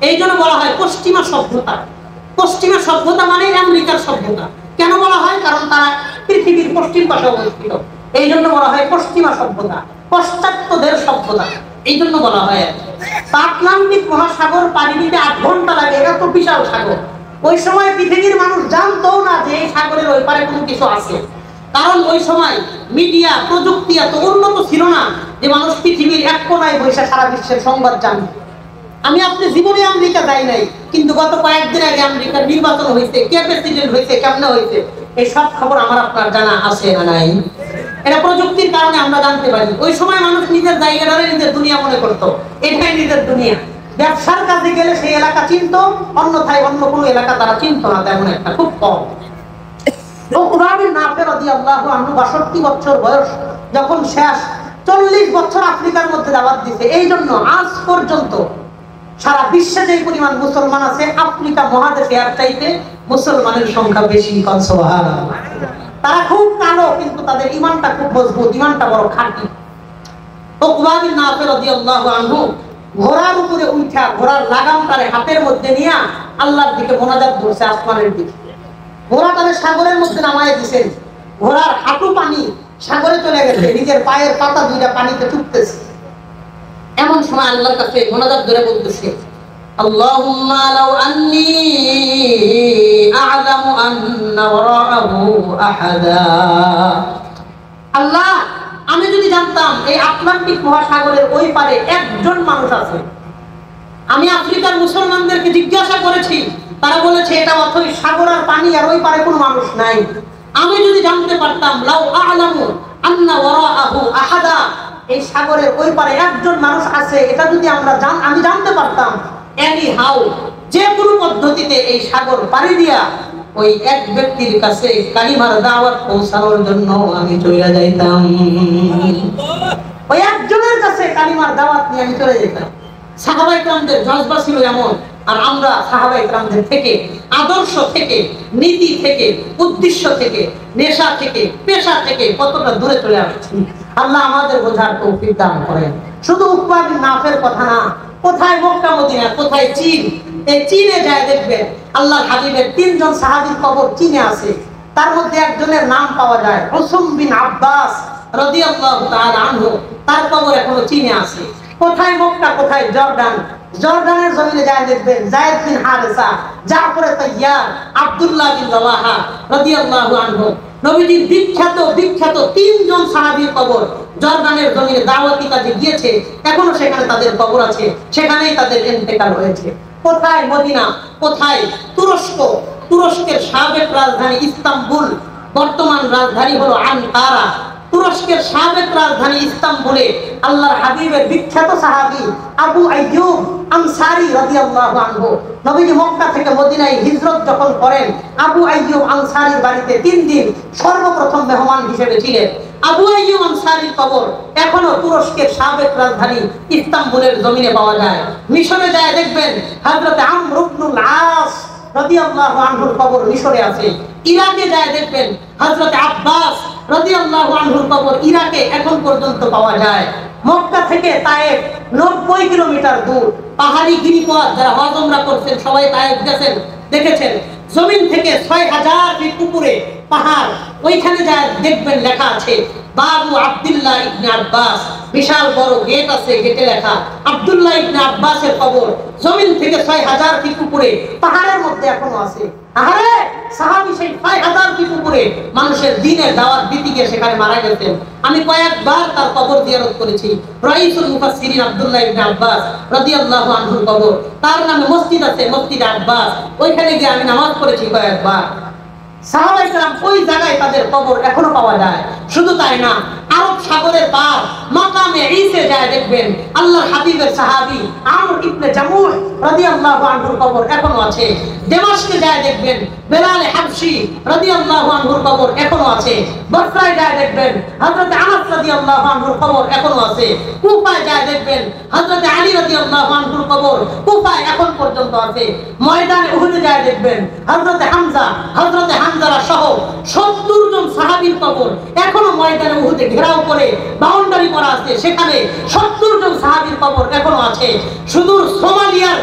এই জন্য বলা হয় পশ্চিমা সভ্যতা। পশ্চিমা সভ্যতা মানে আমেরিকার সভ্যতা। কেন বলা হয়? কারণ তারা পৃথিবীর পশ্চিম পাশে অবস্থিত। এই জন্য বলা হয় পশ্চিমা সভ্যতা, পশ্চাত্যদের সভ্যতা। এই জন্য বলা হয়। আটলান্টিক মহাসাগর পাড়ি দিতে 8 ঘন্টা লাগে। এত বিশাল সাগর। ওই সময় পৃথিবীর মানুষ জানতো না যে এই সাগরের ওই পারে কোনো কিছু আছে। কারণ ওই সময় মিডিয়া প্রযুক্তি এত উন্নত ছিল না যে মানুষ পৃথিবীর এক কোনায় বসে সারা বিশ্বের সংবাদ জানবে। আমি আপনি জীবনে আমেরিকা যাই নাই, কিন্তু গত কয়েকদিন আগে আমেরিকার নির্বাচন হয়েছে, কে প্রেসিডেন্ট হয়েছে, কেমনে হয়েছে, এই সব খবর আমার আপনার জানা আছে না নাই? এটা প্রযুক্তির কারণে আমরা জানতে পারি। ওই সময় মানুষ নিজের জায়গাটারে নিজের দুনিয়া মনে করতো, এটাই নিজের দুনিয়া। ব্যবসার কাজে গেলে সেই এলাকা চিনতো, অন্যথায় অন্য কোনো এলাকা তারা চিনতো না, তেমন একটা, খুব কম। 62 বছর বয়স যখন শেষ, 40 বছর আফ্রিকার মধ্যে দাওয়াত দিতে। এই জন্য আজ পর্যন্ত সারা বিশ্বে যে পরিমাণ মুসলমান আছে, আফ্রিকা মহাদেশে এর চাইতে মুসলমানের সংখ্যা বেশি। সুবহানাল্লাহ। তারা খুব কালো, কিন্তু তাদের ঈমানটা খুব মজবুত, ঈমানটা বড় খাঁটি। উকবা বিন নাফি রাদিয়াল্লাহু আনহু ঘোড়ার উপরে উঠা, ঘোড়ার লাগামটারে হাতের মধ্যে নিয়ে আল্লাহর দিকে মোনাজাত করছে, আসমানের দিকে। ঘোড়াটারে সাগরের মধ্যে নামায় দিয়েছেন। ঘোড়ার হাঁটু পানি সাগরে চলে গেছে, নিজের পায়ের পাতা 2টা পানিতে ডুবতেছে। এমন সময় আল্লাহর কাছে মোনাজাত ধরে বলতেছে, আল্লাহুম্মা লাউ আন্নী আ'লামু আন্না ওয়ারাআহু আহাদা। আল্লাহ, আমি যদি জানতাম এই আটলান্টিক মহাসাগরের ওই পারে একজন মানুষ আছে। আমি আফ্রিকার মুসলমানদেরকে জিজ্ঞাসা করেছি, তারা বলেছে এটা অথই সাগর আর পানি, আর ওই পারে কোনো মানুষ নাই। আমি যদি জানতে পারতাম, লাউ আ'লামু আন্না ওয়ারাআহু আহাদা, এই সাগরের ওই পারে একজন মানুষ আছে, এটা যদি আমি জানতে পারতাম, এনি হাউ, যে কোনো পদ্ধতিতে এই সাগর পাড়ি দিয়া ওই এক ব্যক্তির কাছে কালিমার দাওয়াত পৌঁছানোর জন্য আমি চলে যাইতাম। ওই একজনের কাছে কালিমার দাওয়াত নিয়ে আমি চলে যেতাম। সাহাবায়ে কেরামদের জজবা ছিল এমন, আর আমরা সাহাবায়ে কেরামদের থেকে, আদর্শ থেকে, নীতি থেকে, উদ্দেশ্য থেকে, নেশা থেকে, পেশা থেকে কতটা দূরে চলে আসছি। আল্লাহ আমাদের বোঝার তৌফিক দান করেন। শুধু উকবা বিন নাফির কথা না, কোথায় মক্কা মদিনা, কোথায় চীন, এই চীনে যায় দেখবেন আল্লাহর হাবিবের 3 জন সাহাবীর কবর চীনে আছে। তার মধ্যে একজনের নাম পাওয়া যায় উসম বিন আব্বাস রাদিয়াল্লাহু তাআলা আনহু, তার কবর এখনো চীনে আছে। কোথায় মক্কা, কোথায় জর্ডান, জর্ডানের জমিনে যায় দেখবেন যায়েদ বিন হারেসা, জাফর তাইয়ার, আব্দুল্লাহ বিন রাওয়াহা রাদিয়াল্লাহু আনহু, নবীজির বিখ্যাত 3 জন সাহাবীর কবর জর্ডানের জমিনে দাওয়াতি কাজে গিয়েছে, এখনো সেখানে তাদের কবর আছে, সেখানেই তাদের ইন্তেকাল হয়েছে। কোথায় মদিনা, কোথায় তুরস্ক, তুরস্কের সাবেক রাজধানী ইস্তাম্বুল, বর্তমান রাজধানী হলো আনকারা। তুরস্কের সাবেক রাজধানী ইস্তাম্বুলে আল্লাহর হাবিবের বিখ্যাত সাহাবী আবু আইয়ুব আনসারী রাদিয়াল্লাহু আনহু নবীজি মক্কা থেকে মদিনায় হিজরত যখন করেন, আবু আইয়ুব আনসারীর বাড়িতে 3 দিন সর্বপ্রথম মেহমান হিসেবে ছিলেন। আবু আইয়ুব আনসারীর কবর এখনো তুরস্কের সাবেক রাজধানী ইস্তাম্বুলের জমিনে পাওয়া যায়। মিশরে যায় দেখবেন হযরত আমর ইবনুল আস রাদিয়াল্লাহু আনহুর কবর মিশরে আছে। ইরাকে যায় দেখবেন হযরত আব্বাস রাদিয়াল্লাহু আনহুর কবর ইরাকে এখন পর্যন্ত পাওয়া যায়। মক্কা থেকে তায়েফ 90 কিলোমিটার দূর, পাহাড়ি গিরিপথ। যারা হজ উমরা করছেন সবাই তায়েফ গেছেন, দেখেছেন। জমিন থেকে 6000 ফিট উপরে পাহাড়, ওইখানে যায় দেখবেন লেখা আছে বাবু আব্দুল্লাহ ইবনে আব্বাস। বিশাল বড় গেট আছে, গেটে লেখা আব্দুল্লাহ ইবনে আব্বাসের কবর। জমিন থেকে 6000 ফিট উপরে পাহাড়ের মধ্যে এখনো আছে। আরে সাহাবী সেই 6000 ফিট উপরে মানুষের দ্বীনের দাওয়াত দিতে গিয়ে সেখানে মারা গেছেন। আমি কয়েকবার তার কবর জিয়ারত করেছি। রাইসুল মুফাসসিরিন আব্দুল্লাহ ইবনে আব্বাস রাদিয়াল্লাহু আনহুর কবর, তার নামে মসজিদ আছে, মসজিদ আব্বাস। ওইখানে গিয়ে আমি নামাজ পড়েছি কয়েকবার। সাহাবায়ে কেরাম ওই জায়গায় তাদের কবর এখনো পাওয়া যায়। শুধু তাই না, আরব সাগরের পার মাকামে ঈসে যায় দেখবেন আল্লাহর হাবিবের সাহাবী আমর ইবনে জামুহ রাদিয়াল্লাহু আনহুর কবর এখনো আছে। দামেস্কে যায় দেখবেন বেলাল হাবশী রাদিয়াল্লাহু আনহুর কবর এখনো আছে। বসরায় যায় দেখবেন হযরত আনাস রাদিয়াল্লাহু আনহুর কবর এখনো আছে। কুফায় যায় দেখবেন হযরত আলী রাদিয়াল্লাহু আনহুর কবর কুফায় এখন পর্যন্ত আছে। ময়দানে উহুদে যায় দেখবেন হযরত হামজা সহ 70 জন সাহাবীর কবর এখনো ময়দানে উহুদে ঘেরাও করে বাউন্ডারি করা আছে, সেখানে 70 জন সাহাবীর কবর এখনো আছে। সুদূর সোমালিয়ার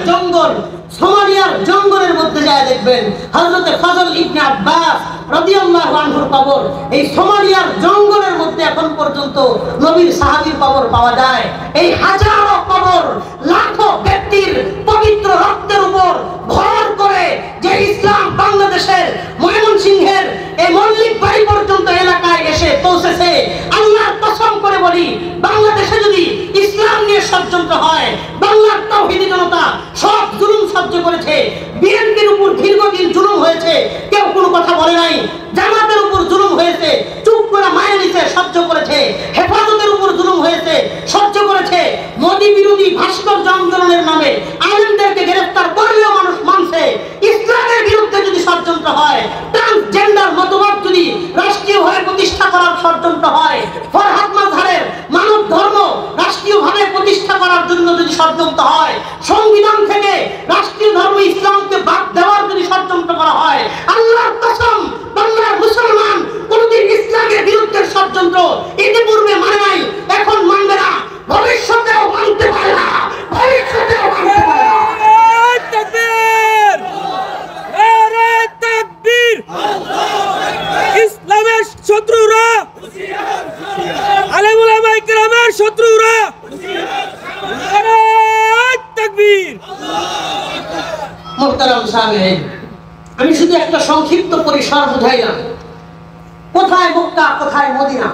জঙ্গলের মধ্যে যায় দেখবেন হযরত ফজল ইবনে আব্বাস রাদিয়াল্লাহু আনহুর কবর। এই সোমালিয়ার জঙ্গলের মধ্যে এখন পর্যন্ত নবীর সাহাবীর কবর পাওয়া যায়। এই হাজারো কবর, লাখো ব্যক্তির পবিত্র রক্তের উপর ভর করে যে ইসলাম বাংলাদেশের ময়মনসিংহের এই মল্লিক বাড়ি পর্যন্ত এলাকায় এসে পৌঁছেছে, আল্লাহর কসম করে বলি, বাংলাদেশে যদি ইসলাম নিয়ে ষড়যন্ত্র হয়, বাংলার তাওহীদি জনতা সব জুলুম সহ্য করেছে। বিএনপির উপর দীর্ঘদিন জুলুম হয়েছে, কেউ কোনো কথা বলে নাই। জামাতের উপর জুলুম হয়েছে, চুপ করে মায়ের নিচে সহ্য করেছে। হেফাজতের উপর জুলুম হয়েছে, সহ্য করেছে। মোদি বিরোধী ভাস্কর্য আন্দোলনের নামে আলেমদেরকে গ্রেফতার করলেও মানুষ মানছে। ইসলামের বিরুদ্ধে যদি ষড়যন্ত্র হয়, ট্রান্সজেন্ডার মতবাদ যদি রাষ্ট্রীয়ভাবে প্রতিষ্ঠা করার ষড়যন্ত্র হয়, ফরহাদ মাযহারের মানব ধর্ম রাষ্ট্রীয়ভাবে প্রতিষ্ঠা করার জন্য যদি ষড়যন্ত্র হয়, সংবিধান থেকে রাষ্ট্রীয় ধর্ম ইসলামকে বাদ দেওয়ার যদি ষড়যন্ত্র করা হয়, আল্লাহর কসম বাংলার মুসলমান কোনদিন ইসলামের বিরুদ্ধে ষড়যন্ত্র ইতিপূর্বে মানে নাই, এখন মানবে না, ভবিষ্যতেও মানতে পারে না, ভবিষ্যতেও মানতে পারে না। ইসলামের শত্রুরা, আলেম উলামায়ে কেরামের শত্রুরা, তাকবীর। মুহতারাম সামিঈন, আমি শুধু একটা সংক্ষিপ্ত পরিসর বুঝাইলাম। কোথায় মক্কা, কোথায় মদিনা,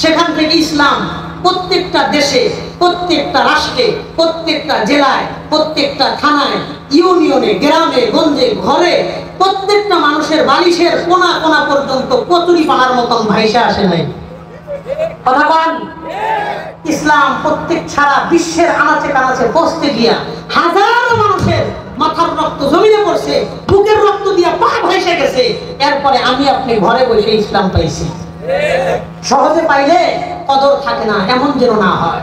সেখান থেকে ইসলাম প্রত্যেকটা দেশে, প্রত্যেকটা রাষ্ট্রে, প্রত্যেকটা জেলায়, প্রত্যেকটা থানায়, ইউনিয়নে, গ্রামে গঞ্জে, ঘরে, প্রত্যেকটা মানুষের বালিশের কোনা কোনা পর্যন্ত কচুরি পানার মতন ভাইসা আসে নাই। কথা বল। ইসলাম প্রত্যেক সারা বিশ্বের আনাচে কানাচে পৌঁছতে গিয়া হাজারো মানুষের মাথার রক্ত জমিনে পড়ছে, বুকের রক্ত দিয়া পা ভেসে গেছে। এরপরে আমি আপনি ঘরে বসে ইসলাম পাইছি। সহজে পাইলে কদর থাকে না, এমন যেন না হয়।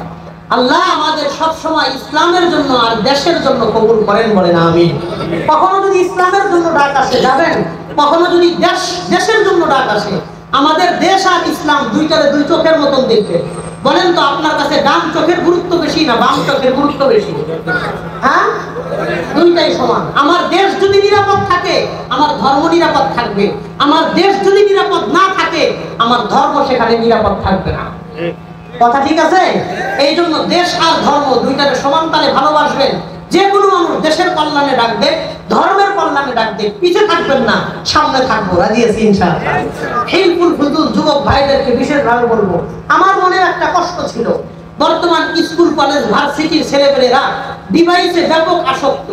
আল্লাহ আমাদের সব সময় ইসলামের জন্য আর দেশের জন্য কবুল করেন, বলেন আমিন। কখনো যদি ইসলামের জন্য ডাক আসে যাবেন, কখনো যদি দেশের জন্য ডাক আসে, আমাদের দেশ আর ইসলাম দুইটারে দুই চোখের মতন দেখবে। বলেন তো আপনার কাছে ডান চোখের গুরুত্ব বেশি না বাম চোখের গুরুত্ব বেশি? হ্যাঁ, দুইটাই সমান। আমার দেশ যদি নিরাপদ থাকে, আমার ধর্ম নিরাপদ থাকবে। আমার দেশ যদি নিরাপদ না থাকে, আমার ধর্ম সেখানে নিরাপদ থাকবে না। কথা ঠিক আছে? এই জন্য দেশ আর ধর্ম দুইটারে সমান তালে ভালোবাসবেন। যে কোনো মানুষ দেশের কল্যাণে ডাকবে, ধর্মের কল্যাণে ডাকবে, পিছে থাকবেন না, সামনে থাকবো। রাজি আছি ইনশাআল্লাহ। হিলফুল ফুজুল যুবক ভাইদেরকে বিশেষভাবে বলবো, আমার মনে একটা কষ্ট ছিল, বর্তমান স্কুল কলেজ ভার্সিটির ছেলেমেয়েরা ডিভাইসে ব্যাপক আসক্ত।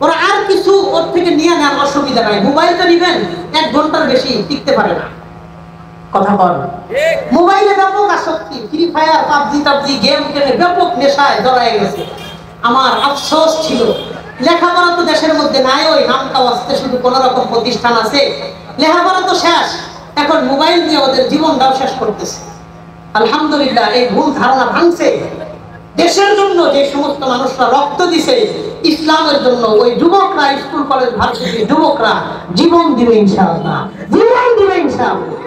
ওরা আর কিছু ওর থেকে নিয়ে নেওয়ার অসুবিধা নাই। মোবাইলটা নিবেন, 1 ঘন্টার বেশি টিকতে পারে না। কথা বল। মোবাইলে ব্যাপক আসক্তি, ফ্রি ফায়ার, পাবজি গেম খেলে ব্যাপক নেশায় জড়ায় গেছে। আমার আফসোস ছিল, লেখাপড়া তো দেশের মধ্যে নাই, ওই নামটা আসতে শুধু কোন রকম প্রতিষ্ঠান আছে, লেখাপড়া তো শেষ, এখন মোবাইল নিয়ে ওদের জীবনটাও শেষ করতেছে। আলহামদুলিল্লাহ এই ভুল ধারণা ভাঙছে। দেশের জন্য যে সমস্ত মানুষরা রক্ত দিছে ইসলামের জন্য, ওই যুবকরা, স্কুল কলেজ ভার্সিটির যুবকরা জীবন দিবে ইনশাআল্লাহ, জীবন দিবে ইনশাআল্লাহ।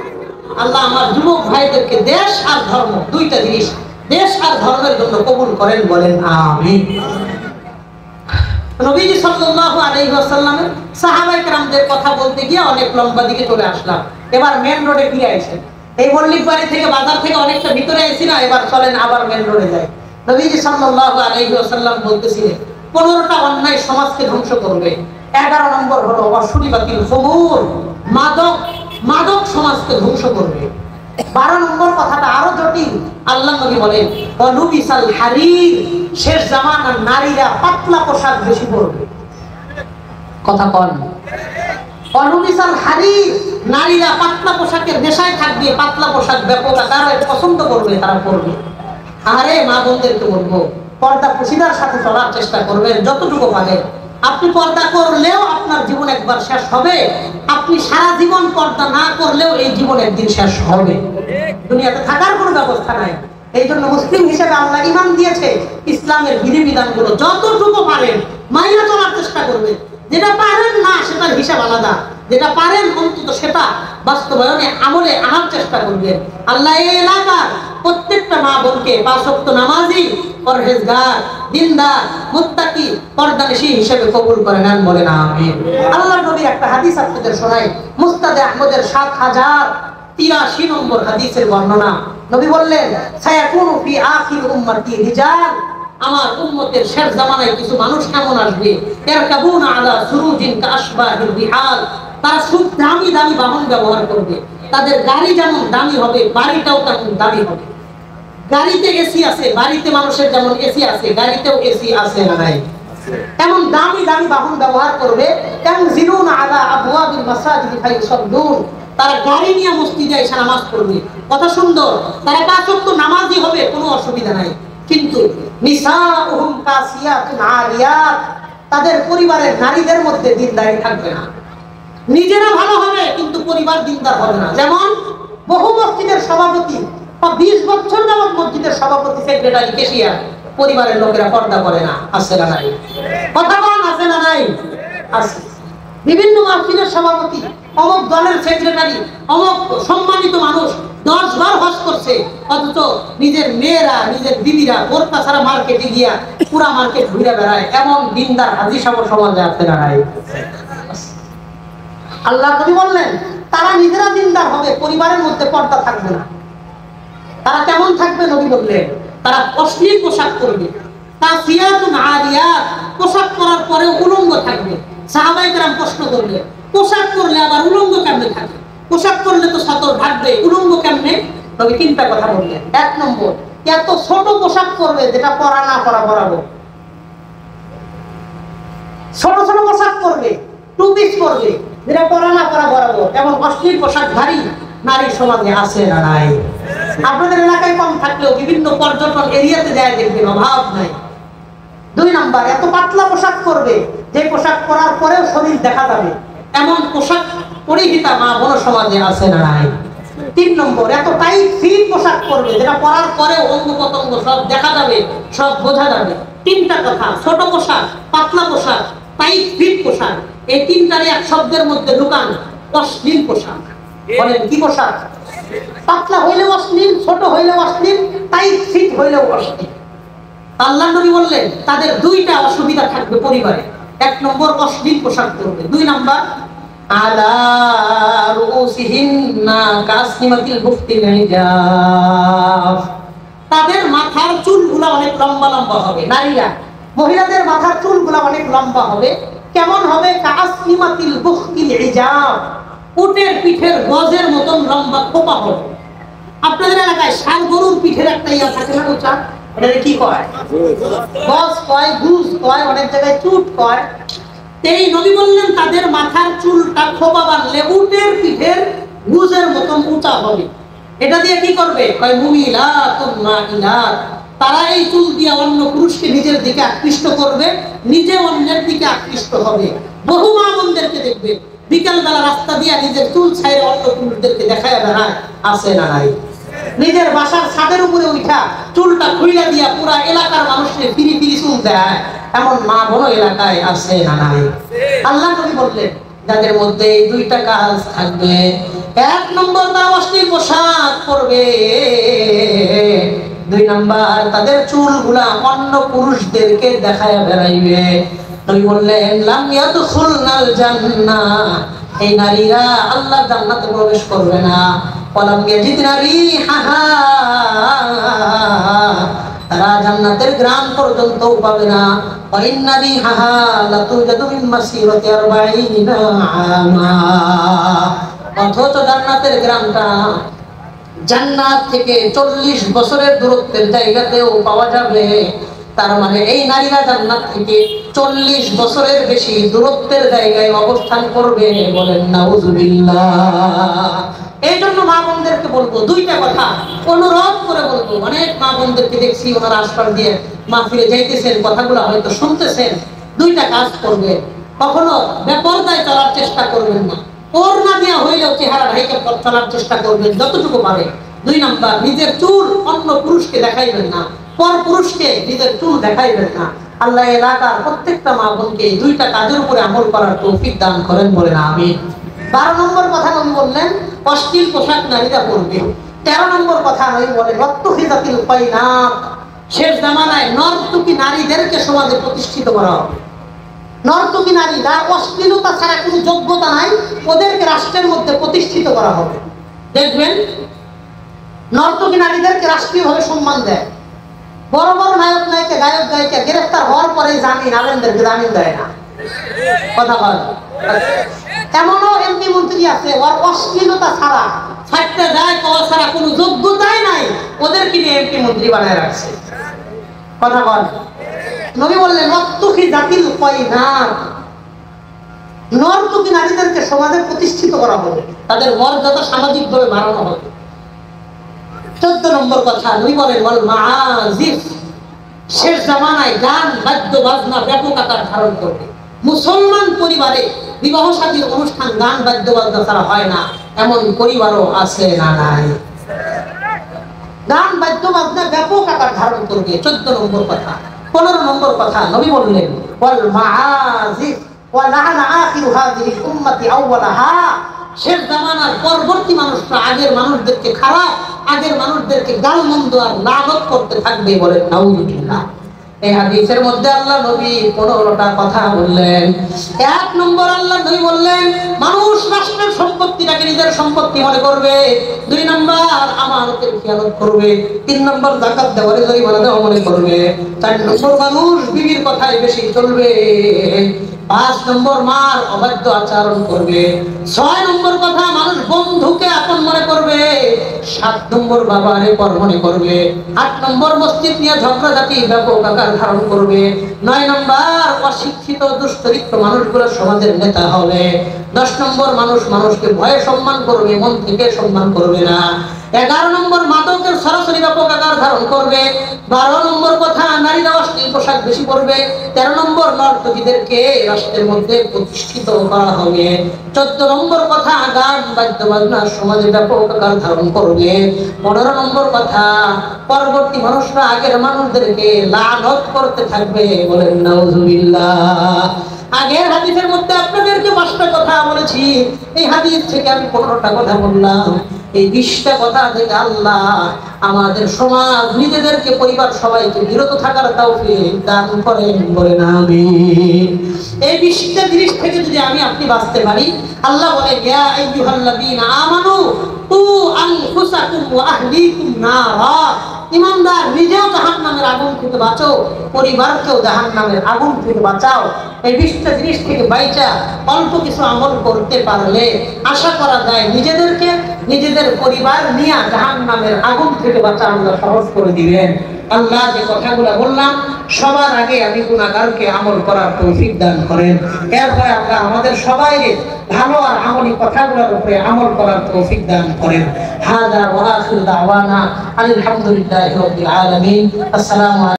আল্লাহ আমার যুবক ভাইদেরকে দেশ আর ধর্ম, দুইটা জিনিস, দেশ আর ধর্মের জন্য কবুল করেন, বলেন আমিন। নবীজি সাল্লাল্লাহু আলাইহি ওয়াসাল্লামের সাহাবায়ে কেরামদের কথা বলতে গিয়ে অনেক লম্বা দিকে চলে আসলাম। এবার মেন রোডে ফিরে আসেন। এই মল্লিক বাড়ি থেকে, বাজার থেকে অনেকটা ভিতরে এসেছি না, এবার চলেন আবার মেন রোডে যাই। নবীজি সাল্লাল্লাহু আলাইহি ওয়াসাল্লাম বলতেছিলেন 15টা অন্যায় সমাজকে ধ্বংস করবে। 11 নম্বর হলো অশুরিবাতিল ফুমুর, মাদক সমাজকে ধ্বংস করবে। 12 নম্বর কথাটা আরো জটিল। আল্লাহ নবী বলেন অনুবিসাল হারির, শেষ জামানার নারীরা পাতলা পোশাক বেশি পরবে। কথা বল। অনুবিসাল হারির, নারীরা পাতলা পোশাকের নেশায় থাকবে, পাতলা পোশাক ব্যাপক আকারে পছন্দ করবে, তারা পরবে। আরে মা বোনদেরকে বলবো, পর্দা পুশিদার সাথে চলার চেষ্টা করবেন যতটুকু পারেন। আপনি পর্দা করলেও আপনার জীবন একবার শেষ হবে, আপনি সারা জীবন পর্দা না করলেও এই জীবন একদিন শেষ হবে। দুনিয়াতে থাকার কোনো ব্যবস্থা নাই। এই জন্য মুসলিম হিসেবে আল্লাহ ঈমান দিয়েছে, ইসলামের বিধিবিধানগুলো যতটুকু পারেন মাইনা চলার চেষ্টা করবেন। যেটা পারেন না সেটার হিসাব আলাদা, যেটা পারেন অন্তত সেটা বাস্তবায়নে আমলে আনার চেষ্টা করবেন। আল্লাহ এই এলাকার প্রত্যেকটা মা বোনকে 5 ওয়াক্ত নামাজি, পরহেজগার, দিনদার, মুত্তাকি, পর্দানিশী হিসেবে কবুল করে নেন, বলেন আমিন। আল্লাহর নবীর একটা হাদিস আপনাদের শোনাই, মুস্তাদে আহমদের 7083 নম্বর হাদিসের বর্ণনা। নবী বললেন সায়াকুনু ফি আখির উম্মতি রিজাল, আমার উম্মতের শেষ জামানায় কিছু মানুষ এমন আসবে, ইয়ারকাবুনা আলা সুরুজিন কাশবাহির বিহাল, তারা খুব দামি দামি বাহন ব্যবহার করবে। তাদের গাড়ি যেমন দামি হবে, বাড়িটাও তেমন দামি হবে। গাড়িতে এসি আছে, বাড়িতে মানুষের যেমন এসি আছে, গাড়িতেও এসি আছে না নাই? এমন দামি দামি বাহন ব্যবহার করবে। তানজিলুনা আলা আবওয়াবিল মাসাজিদ ফায়ুসাল্লুন, তারা গাড়ি নিয়ে মসজিদে এসে নামাজ পড়বে। কথা সুন্দর, তারা 5 ওয়াক্ত নামাজি হবে, কোনো অসুবিধা নাই। কিন্তু নিসাউহুম কাসিয়াতুন আরিয়াত, তাদের পরিবারের নারীদের মধ্যে দিনদারি থাকবে না। নিজেরা ভালো হবে কিন্তু পরিবার দিনদার হবে না। যেমন বহু মসজিদের সভাপতি বা 20 বছর যাবত মসজিদের সভাপতি, সেক্রেটারি, ক্যাশিয়ার, পরিবারের লোকেরা পর্দা করে না, আছে না নাই? কথা বল, আছে না নাই? আছে। বিভিন্ন মসজিদের সভাপতি, অমুক দলের সেক্রেটারি, অমুক সম্মানিত মানুষ 10 বার হজ করছে, অথচ নিজের মেয়েরা, নিজের দিদিরা বোরকা ছাড়া মার্কেটে গিয়া পুরা মার্কেট ঘুরে বেড়ায়। এমন দিনদার হাজি সাহেব সমাজে আছে না নাই? আল্লাহ নবী বললেন তারা নিজেরা দিনদার হবে, পরিবারের মধ্যে পর্দা থাকবে না। তারা কেমন থাকবে? নবী বললেন তারা অশ্লীল পোশাক পরবে, কাসিয়াতুন আরিয়াত, পোশাক পরার পরেও উলঙ্গ থাকবে। সাহাবায়ে কেরাম প্রশ্ন করলেন পোশাক পরলে আবার উলঙ্গ কেমনে থাকে? পোশাক পরলে তো সতর ঢাকবে, উলঙ্গ কেমনে? নবী 3টা কথা বললেন। 1 নম্বর, এত ছোট পোশাক পরবে যেটা পরা না পরা বরাবর। ছোট ছোট পোশাক পরবে, 2 পিস পরবে যেটা পরা না পরা বরাবর। এবং অশ্লীল পোশাকধারী নারী সমাজে আছে না নাই? আপনাদের এলাকায় কম থাকলেও বিভিন্ন পর্যটন এরিয়াতে যায় দেখবেন, অভাব নাই। 2 নাম্বার, এত পাতলা পোশাক পরবে যে পোশাক পরার পরেও শরীর দেখা যাবে, এমন পোশাক পরিহিতা মা বোন সমাজে আছে না নাই? 3 নম্বর, এত টাইট ফিট পোশাক পরবে যেটা পরার পরেও অঙ্গ প্রত্যঙ্গ সব দেখা যাবে, সব বোঝা যাবে। 3টা কথা, ছোট পোশাক, পাতলা পোশাক, টাইট ফিট পোশাক, এই 3টারই এক শব্দের মধ্যে ঢুকান অশ্লীল পোশাক। বলেন কি পোশাক? পাতলা হইলেও অশ্লীল, ছোট হইলেও অশ্লীল, টাইট ফিট হইলেও অশ্লীল। আল্লাহ নবী বললেন তাদের 2টা অসুবিধা থাকবে পরিবারে। 1 নম্বর, অশ্লীল পোশাক পরবে। 2 নাম্বার, আলা রুউসিহিন্না কাসনিমাতিল বুফতিল হিজাব, তাদের মাথার চুলগুলো অনেক লম্বা লম্বা হবে। নারীরা, মহিলাদের মাথার চুলগুলো অনেক লম্বা হবে। কেমন হবে? কাসনিমাতিল বুফতিল হিজাব, উটের পিঠের গজের মতন লম্বা খোপা হবে। আপনাদের এলাকায় ষাঁড় গরুর পিঠের একটা ইয়া থাকে না, উঁচা, এটাকে কি কয়? গজ কয়, গুজ কয়, অনেক জায়গায় চুট কয়। এই নবী বললেন তাদের মাথার চুলটা খোপা বাঁধলে উটের পিঠের গুজের মতন উঁচা হবে। এটা দিয়ে কি করবে? কয় মুমিলাতুন মাইলাত, তারা এই চুল দিয়ে অন্য পুরুষকে নিজের দিকে আকৃষ্ট করবে, নিজে অন্যের দিকে আকৃষ্ট হবে। বহু মা বোনদেরকে দেখবে বিকেল বেলা রাস্তা দিয়ে নিজের চুল ছাইরে অন্য পুরুষদেরকে দেখায় বেড়ায়, আছে না নাই? নিজের বাসার ছাদের উপরে উঠা চুলটা খুইলা দিয়া পুরা এলাকার মানুষকে ফিরি ফিরি চুল দেয়, এমন মা বোন এলাকায় আছে না নাই? আল্লাহ নবী বললেন যাদের মধ্যে এই দুইটা কাজ থাকবে, এক নম্বর তারা অশ্লীল পোশাক পরবে, দুই নাম্বার তাদের চুলগুলা অন্য পুরুষদেরকে দেখায় বেড়াইবে। নবী বললেন লাম ইয়াদখুলনাল জান্নাহ, এই নারীরা আল্লাহর জান্নাতে প্রবেশ করবে না। ওয়ালাম ইয়াজিদনা রিহাহা, তারা জান্নাতের গ্রাম পর্যন্ত পাবে না। ওয়া ইন্না রিহাহা লাতুজাদু মিন মাসিরাতি 40 আমা, অথচ জান্নাতের গ্রামটা জান্নাত থেকে 40 বছরের দূরত্বের জায়গাতেও পাওয়া যাবে। তার মানে এই নারীরা জান্নাত থেকে 40 বছরের বেশি দূরত্বের জায়গায় অবস্থান করবে, বলেন নাউজুবিল্লাহ। এই জন্য মা বোনদেরকে বলবো দুইটা কথা অনুরোধ করে বলবো। অনেক মা বোনদেরকে দেখছি ওনারা আশপাশ দিয়ে মাহফিলে যাইতেছেন, কথাগুলো হয়তো শুনতেছেন, দুইটা কাজ করবে। কখনো বেপরদায় চলার চেষ্টা করবেন না, ওড়না দিয়া হইলেও চেহারা ঢাইকে পথ চলার চেষ্টা করবেন যতটুকু পারে। দুই নাম্বার, নিজের চুল অন্য পুরুষকে দেখাইবেন না, পর পুরুষকে নিজের চুল দেখাইবেন না। আল্লাহ এলাকার প্রত্যেকটা মা বোনকে এই দুইটা কাজের উপরে আমল করার তৌফিক দান করেন, বলেন আমিন। 12 নম্বর কথা নবী বললেন অশ্লীল পোশাক নারীরা পরবে। 13 নম্বর কথা নবী বলেন ওয়াত্তুখিযাতিল কায়নাত, শেষ জামানায় নর্তকী নারীদেরকে সমাজে প্রতিষ্ঠিত করা হবে। নর্তকী নারী যার অশ্লীলতা ছাড়া কোনো যোগ্যতা নাই, ওদেরকে রাষ্ট্রের মধ্যে প্রতিষ্ঠিত করা হবে। দেখবেন নর্তকী নারীদেরকে রাষ্ট্রীয়ভাবে সম্মান দেয়। বড় বড় নায়ক নায়িকা গায়ক গায়িকা গ্রেফতার হওয়ার পরে জামিন আলেমদেরকে জামিন দেয় না, কথা বল। এমনও এমপি মন্ত্রী আছে ওর অশ্লীলতা ছাড়া ছাড়তে যায় কওয়া ছাড়া কোনো যোগ্যতাই নাই, ওদেরকে নিয়ে এমপি মন্ত্রী বানায় রাখছে, কথা বল। নবী বললেন ওয়াত্তুখিযাতিল কায়নাত, নর্তকী নারীদেরকে সমাজে প্রতিষ্ঠিত করা হবে, তাদের মর্যাদা সামাজিকভাবে বাড়ানো হবে। 14 নম্বর কথা নবী বলেন ওয়াল মাআজিফ, শেষ জামানায় গান বাদ্য বাজনা ব্যাপক আকার ধারণ করবে। মুসলমান পরিবারে বিবাহ শাদীর অনুষ্ঠান গান বাদ্য বাজনা ছাড়া হয় না, এমন পরিবারও আছে না নাই? গান বাদ্য বাজনা ব্যাপক আকার ধারণ করবে, 14 নম্বর কথা। 15 নম্বর কথা নবী বললেন ওয়াল মাআজিফ ওয়া লাআনা আখিরু হাযিহি উম্মতি আউওয়ালাহা, শেষ জামানার পরবর্তী মানুষরা আগের মানুষদেরকে খারাপ, আগের মানুষদেরকে গালমন্দ আর লানত করতে থাকবে, বলেন নাউজুবিল্লাহ। এই হাদিসের মধ্যে আল্লাহ নবী 15টা কথা বললেন। 1 নম্বর আল্লাহ নবী বললেন মানুষ রাষ্ট্রের সম্পত্তিটাকে নিজের সম্পত্তি মনে করবে। 2 নম্বর আমানতের খেয়ানত করবে। 3 নম্বর যাকাত দেওয়ার জরিমানা দেওয়া মনে করবে। 4 নম্বর মানুষ বিবির কথায় বেশি চলবে। 5 নম্বর মার অবাধ্য আচরণ করবে। 6 নম্বর কথা মানুষ বন্ধুকে আপন মনে করবে। 7 নম্বর বাবারে পর মনে করবে। 8 নম্বর মসজিদ নিয়ে ঝগড়াঝাটি ব্যাপক আকার ধারণ করবে। 9 নম্বর অশিক্ষিত দুশ্চরিত্র মানুষগুলো সমাজের নেতা হবে। 10 নম্বর মানুষ মানুষকে ভয়ে সম্মান করবে, মন থেকে সম্মান করবে না। 11 নম্বর মাদকের সরাসরি ব্যাপক আকার ধারণ করবে। 12 নম্বর কথা নারীরা অশ্লীল পোশাক বেশি পরবে। 13 নম্বর নর্তকীদেরকে রাষ্ট্রের মধ্যে প্রতিষ্ঠিত করা হবে। 14 নম্বর কথা গান বাদ্য বাজনা সমাজে ব্যাপক আকার ধারণ করবে। 15 নম্বর কথা পরবর্তী মানুষরা আগের মানুষদেরকে লানত করতে থাকবে, বলেন নাউজুবিল্লাহ। আগের হাদিসের মধ্যে আপনাদেরকে 5টা কথা বলেছি, এই হাদিস থেকে আমি 15টা কথা বললাম। এই 20টা কথা থেকে আল্লাহ আমাদের সমাজ, নিজেদেরকে, পরিবার সবাইকে বিরত থাকার তাওফিক দান করেন, বলেন আমিন। এই 20টা জিনিস থেকে যদি আমি আপনি বাঁচতে পারি, আল্লাহ বলে ইয়া আইয়ুহাল্লাযীনা আমানু কু আনফুসাকুম ওয়া আহলিকুম নারা, ইমানদার নিজেও জাহান্নামের আগুন থেকে বাঁচো, পরিবারকেও জাহান্নামের আগুন থেকে বাঁচাও। এই 20টা জিনিস থেকে বাইচা অল্প কিছু আমল করতে পারলে আশা করা যায় নিজেদেরকে, নিজেদের পরিবার নিয়ে জাহান্নামের আগুন থেকে বাঁচা আল্লাহ সহজ করে দিবেন। আল্লাহ যে কথাগুলো বললাম সবার আগে আমি গুনাহগারকে আমল করার তৌফিক দান করেন। এরপরে আল্লাহ আমাদের সবাইকে ভালো আর আমলি কথাগুলোর উপরে আমল করার তৌফিক দান করেন। হাদা ওয়া আখিরু দাওয়ানা আলহামদুলিল্লাহি রাব্বিল আলামিন। আসসালামু